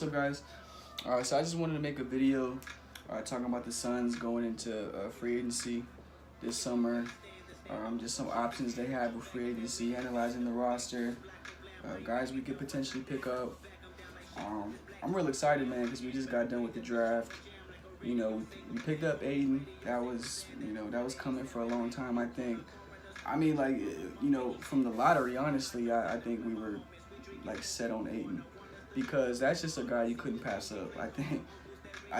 So guys, so I just wanted to make a video talking about the Suns going into free agency this summer. Just some options they have with free agency, analyzing the roster, guys we could potentially pick up. I'm real excited, man, because we just got done with the draft. We picked up Aiden. That was coming for a long time, I think. I mean, like, from the lottery, honestly, I think we were like set on Aiden because that's just a guy you couldn't pass up. I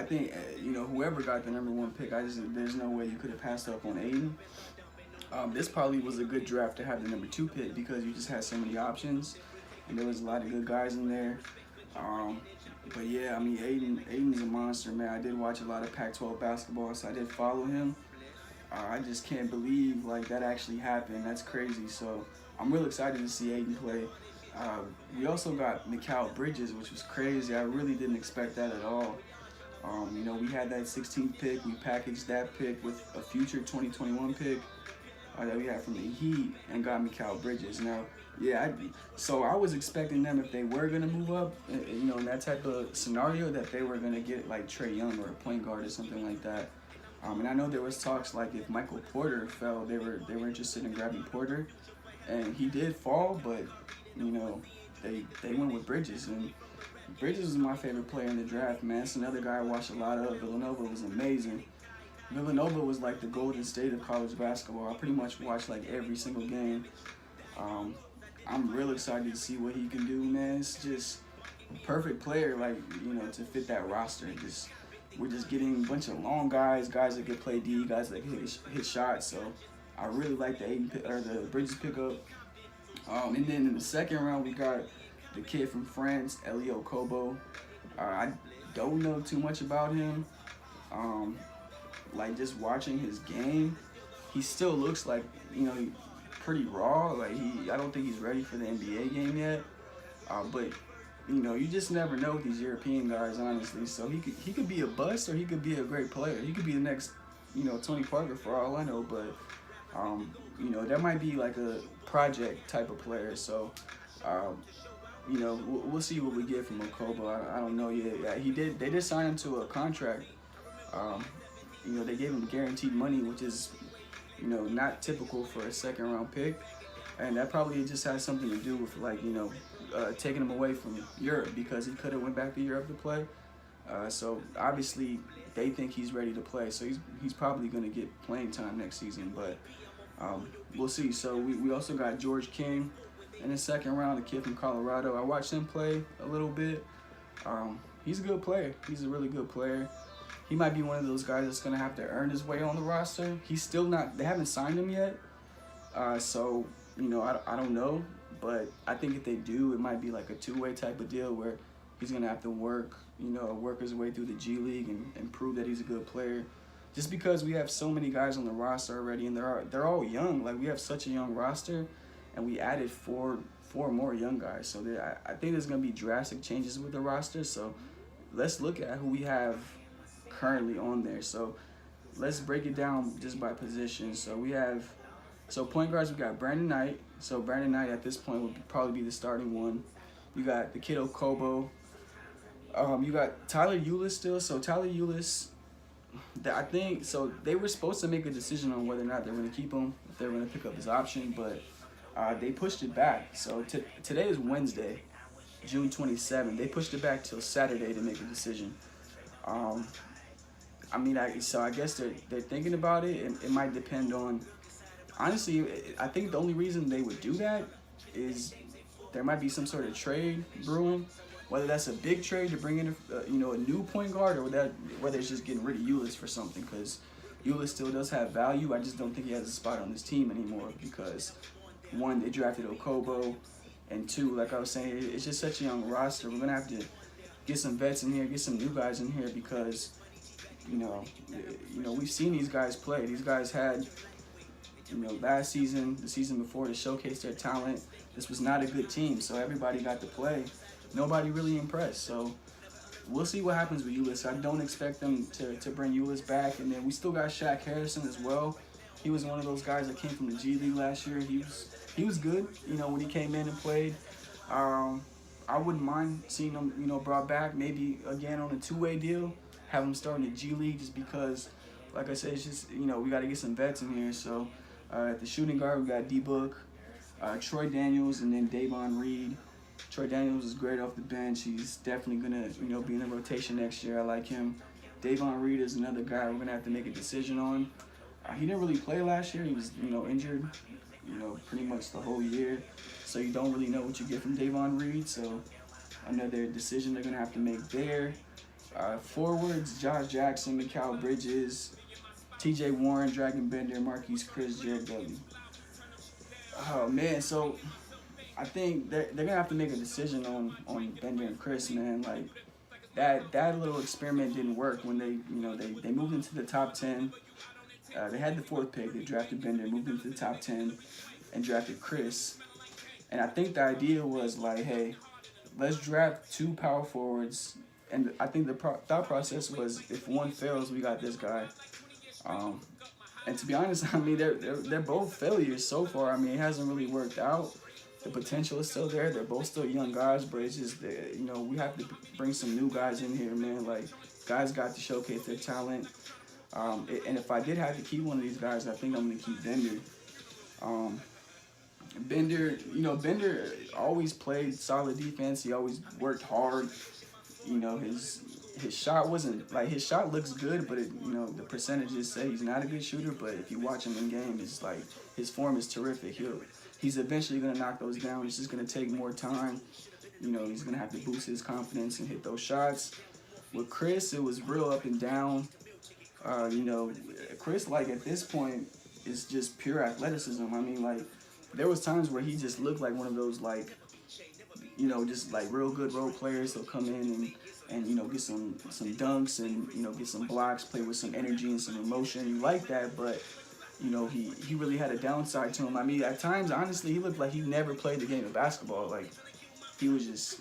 think whoever got the #1 pick, there's no way you could have passed up on Aiden. This probably was a good draft to have the #2 pick because you just had so many options and there was a lot of good guys in there. But yeah, I mean, Aiden's a monster, man. I did watch a lot of Pac-12 basketball, so I did follow him. I just can't believe like that actually happened. That's crazy. So I'm real excited to see Aiden play. We also got Mikal Bridges, which was crazy. I really didn't expect that at all. We had that 16th pick. We packaged that pick with a future 2021 pick that we had from the Heat and got Mikal Bridges. Now, yeah, so I was expecting them if they were going to move up, in that type of scenario, that they were going to get like Trae Young or a point guard or something like that. And I know there was talks like if Michael Porter fell, they were interested in grabbing Porter, and he did fall, but they went with Bridges, and Bridges was my favorite player in the draft, man. It's another guy I watched a lot of. Villanova was amazing. Villanova was like the Golden State of college basketball. I pretty much watched like every single game. I'm real excited to see what he can do, man. It's just a perfect player, like, to fit that roster. We're just getting a bunch of long guys that can play D, guys that can hit shots. So I really like the Bridges pickup. And then in the second round, we got the kid from France, Elio Kobo. I don't know too much about him. Like, just watching his game, he still looks like, pretty raw. Like, I don't think he's ready for the NBA game yet. But you just never know with these European guys, honestly. So he could be a bust or he could be a great player. He could be the next, Tony Parker for all I know. But that might be like a project type of player. So we'll see what we get from Okobo. I don't know yet. Yeah, they did sign him to a contract. They gave him guaranteed money, which is not typical for a second round pick. And that probably just has something to do with like, taking him away from Europe, because he could have went back to Europe to play. So obviously they think he's ready to play. So he's probably going to get playing time next season, but we'll see. So we also got George King in the second round, the kid from Colorado. I watched him play a little bit. He's a good player. He's a really good player. He might be one of those guys that's going to have to earn his way on the roster. He's still not, they haven't signed him yet. So, I don't know. But I think if they do, it might be like a two-way type of deal where he's going to have to work his way through the G League and prove that he's a good player. Just because we have so many guys on the roster already, and they're all young. Like, we have such a young roster, and we added four more young guys. So I think there's going to be drastic changes with the roster. So let's look at who we have currently on there. So let's break it down just by position. So point guards, we got Brandon Knight. So Brandon Knight at this point would probably be the starting one. You got the kid Okobo. You got Tyler Ulis still. So Tyler Ulis, I think, so they were supposed to make a decision on whether or not they're going to keep him, if they're going to pick up his option, but they pushed it back. So today is Wednesday, June 27th. They pushed it back till Saturday to make a decision. So I guess they're thinking about it, and it might depend on. Honestly, I think the only reason they would do that is there might be some sort of trade brewing, whether that's a big trade to bring in a new point guard, or whether it's just getting rid of Ulis for something, because Ulis still does have value. I just don't think he has a spot on this team anymore because, one, they drafted Okobo, and two, like I was saying, it's just such a young roster. We're gonna have to get some vets in here, get some new guys in here, because we've seen these guys play. These guys had, last season, the season before, to showcase their talent. This was not a good team, so everybody got to play. Nobody really impressed. So we'll see what happens with Ulis. I don't expect them to bring Ulis back. And then we still got Shaq Harrison as well. He was one of those guys that came from the G League last year. He was good, when he came in and played. I wouldn't mind seeing him, brought back maybe again on a two-way deal, have him start in the G League just because, like I said, it's just we got to get some vets in here. So at the shooting guard we got D Book, Troy Daniels, and then Davon Reed. Troy Daniels is great off the bench. He's definitely gonna be in the rotation next year. I like him. Davon Reed is another guy we're gonna have to make a decision on. He didn't really play last year. He was injured, pretty much the whole year. So you don't really know what you get from Davon Reed. So another decision they're gonna have to make there. Forwards: Josh Jackson, Mikal Bridges, T.J. Warren, Dragon Bender, Marquise Chris, Jared Dudley. Oh man, so I think they're gonna have to make a decision on Bender and Chris, man. Like that little experiment didn't work when they moved into the top 10. They had the fourth pick. They drafted Bender, moved into the top 10, and drafted Chris. And I think the idea was like, hey, let's draft two power forwards. And I think the thought process was, if one fails, we got this guy. And to be honest, I mean, they're both failures so far. I mean, it hasn't really worked out. The potential is still there. They're both still young guys, but it's just, we have to bring some new guys in here, man. Like, guys got to showcase their talent. And if I did have to keep one of these guys, I think I'm going to keep Bender. Bender always played solid defense. He always worked hard. His shot wasn't, like, his shot looks good, but the percentages say he's not a good shooter. But if you watch him in game, it's like his form is terrific. He's eventually going to knock those down. It's just going to take more time. He's going to have to boost his confidence and hit those shots. With Chris, it was real up and down. Chris, like, at this point, is just pure athleticism. I mean, like, there was times where he just looked like one of those, like, just, like, real good role players. He'll come in and get some dunks and, get some blocks, play with some energy and some emotion. You like that, but he really had a downside to him. I mean, at times, honestly, he looked like he never played the game of basketball. Like, he was just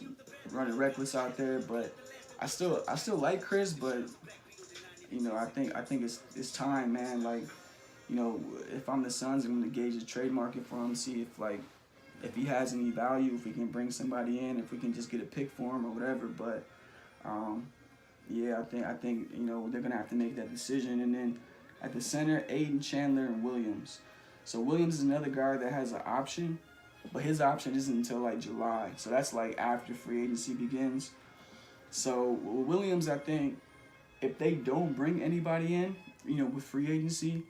running reckless out there. But I still like Chris, but I think it's time, man. Like, if I'm the Suns, I'm gonna gauge the trade market for him, see if he has any value, if we can bring somebody in, if we can just get a pick for him or whatever. But yeah, I think they're gonna have to make that decision. And then at the center, Aiden, Chandler, and Williams. So Williams is another guy that has an option, but his option isn't until like July. So that's like after free agency begins. So Williams, I think, if they don't bring anybody in, with free agency,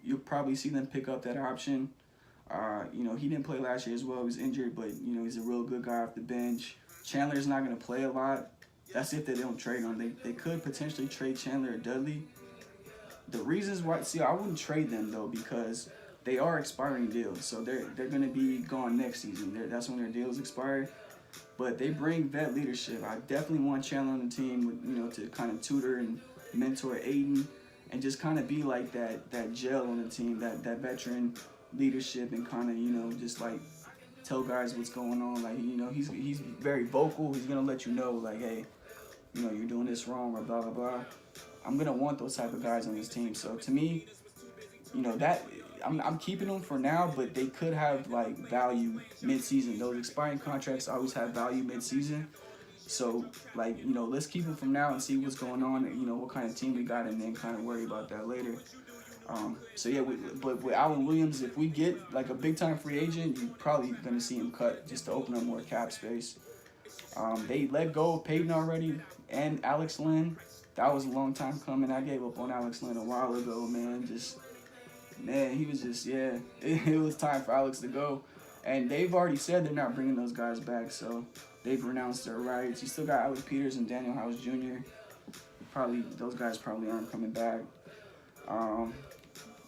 you'll probably see them pick up that option. He didn't play last year as well. He was injured, but, he's a real good guy off the bench. Chandler's not going to play a lot. That's if they don't trade him. They could potentially trade Chandler or Dudley. The reasons why, I wouldn't trade them, though, because they are expiring deals. So they're going to be gone next season. That's when their deals expire. But they bring vet leadership. I definitely want Chandler on the team, to kind of tutor and mentor Aiden and just kind of be like that gel on the team, that veteran leadership, and kind of, just like tell guys what's going on. Like, he's very vocal. He's going to let you know, like, hey, you're doing this wrong or blah, blah, blah. I'm going to want those type of guys on this team. So to me, that I'm keeping them for now, but they could have, like, value mid-season. Those expiring contracts always have value mid-season. So, like, let's keep them from now and see what's going on, what kind of team we got, and then kind of worry about that later. So, yeah, but with Allen Williams, if we get, like, a big-time free agent, you're probably going to see him cut just to open up more cap space. They let go of Peyton already and Alex Lynn. That was a long time coming. I gave up on Alex Lynn a while ago, man. He was just, yeah, it was time for Alex to go. And they've already said they're not bringing those guys back, so they've renounced their rights. You still got Alex Peters and Daniel House Jr. Those guys probably aren't coming back.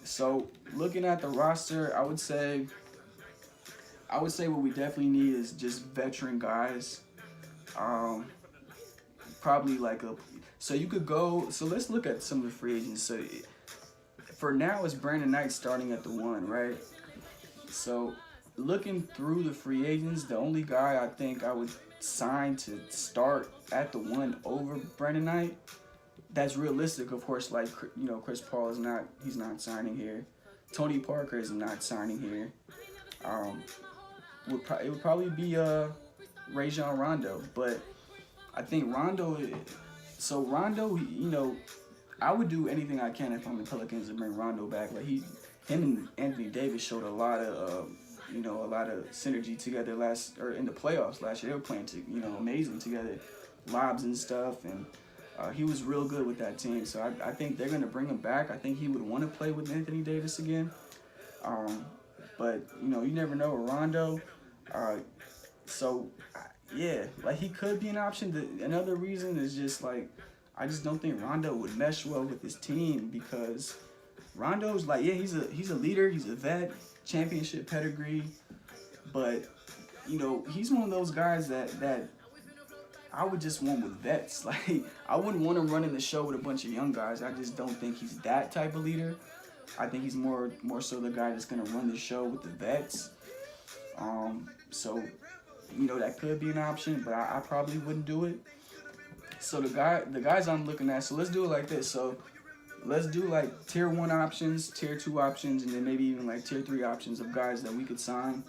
So looking at the roster, I would say what we definitely need is just veteran guys. Probably so you could go. So let's look at some of the free agents. So for now, it's Brandon Knight starting at the 1, right? So looking through the free agents, the only guy I think I would sign to start at the 1 over Brandon Knight, that's realistic, of course. Like, Chris Paul he's not signing here. Tony Parker is not signing here. It would probably be Rajon Rondo, but I think Rondo. So Rondo, I would do anything I can if I'm the Pelicans to bring Rondo back. Like him and Anthony Davis showed a lot of, a lot of synergy together in the playoffs last year. They were playing amazing together, lobs and stuff, and he was real good with that team. So I think they're gonna bring him back. I think he would want to play with Anthony Davis again. But you never know with Rondo. So yeah, like he could be an option. Another reason is just like I just don't think Rondo would mesh well with his team because Rondo's like, yeah, he's a leader, he's a vet, championship pedigree, but he's one of those guys that I would just want with vets. Like I wouldn't want him running the show with a bunch of young guys. I just don't think he's that type of leader. I think he's more so the guy that's gonna run the show with the vets. So that could be an option, but I probably wouldn't do it. So the guys I'm looking at, so let's do it like this. So let's do like tier 1 options, tier 2 options, and then maybe even like tier 3 options of guys that we could sign.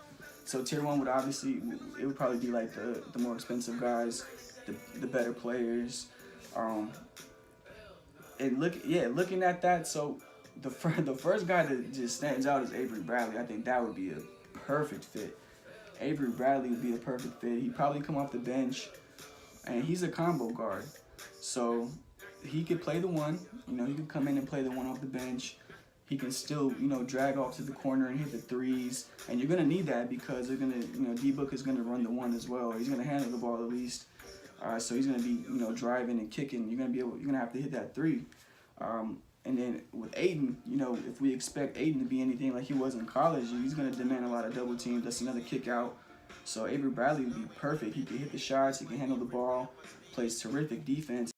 So tier 1 it would probably be like the more expensive guys, the better players. And looking at that, so the first guy that just stands out is Avery Bradley. I think that would be a perfect fit. Avery Bradley would be a perfect fit. He'd probably come off the bench, and he's a combo guard. So he could play the one. He could come in and play the one off the bench. He can still, drag off to the corner and hit the threes. And you're gonna need that because they're gonna, D-Book is gonna run the one as well. He's gonna handle the ball at least. So he's gonna be, driving and kicking. You're gonna have to hit that three. And then with Aiden, if we expect Aiden to be anything like he was in college, he's going to demand a lot of double teams. That's another kick out. So Avery Bradley would be perfect. He can hit the shots. He can handle the ball. Plays terrific defense.